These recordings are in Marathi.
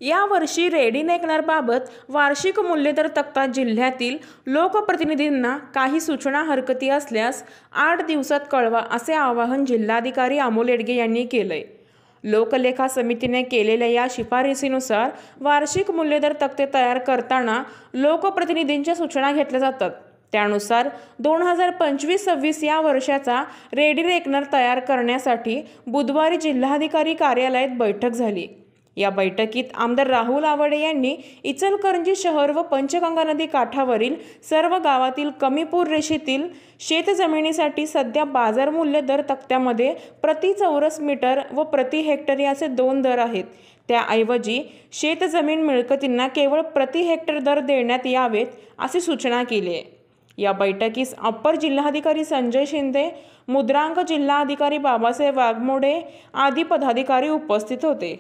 यावर्षी रेडिनेकनरबाबत वार्षिक मूल्यदर तक्ता जिल्ह्यातील लोकप्रतिनिधींना काही सूचना हरकती असल्यास 8 दिवसात कळवा असे आवाहन जिल्हाधिकारी अमोल येडगे यांनी केलंय। लोकलेखा समितीने केलेल्या या शिफारसीनुसार वार्षिक मूल्यदर तक्ते तयार करताना लोकप्रतिनिधींच्या सूचना घेतल्या जातात। त्यानुसार 2025-26 या वर्षाचा रेडिनेकनर तयार करण्यासाठी बुधवारी जिल्हाधिकारी कार्यालयात बैठक झाली। या बैठकीत आमदार राहुल आवडे यांनी इचलकरंजी शहर व पंचगंगा नदी काठावरील सर्व गावातील कमी पूर रेषेतील शेतजमिनीसाठी सध्या बाजार मूल्य दर तक्त्यामध्ये प्रति चौरस मीटर व प्रति हेक्टर याचे 2 दर आहेत। त्याऐवजी शेतजमीन मिळकतींना केवळ प्रति हेक्टर दर देण्यात यावेत अशी सूचना केली आहे। या बैठकीस अप्पर जिल्हाधिकारी संजय शिंदे, मुद्रांक जिल्हाधिकारी बाबासाहेब वाघमोडे आदी पदाधिकारी उपस्थित होते।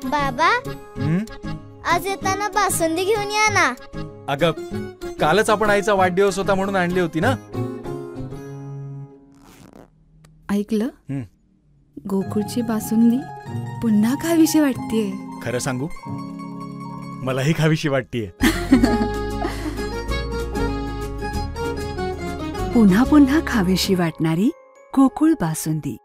बाबा, आज येताना बासुंदी घेऊन या ना। अगं, कालच आपण आईचा वाढदिवस होता म्हणून आणली होती ना। ऐकलं? गोकुळची बासुंदी पुन्हा खावीशी वाटतेय। खरं सांगू, मलाही खावीशी वाटतेय। पुन्हा पुन्हा खावीशी वाटणारी गोकुळ बासुंदी।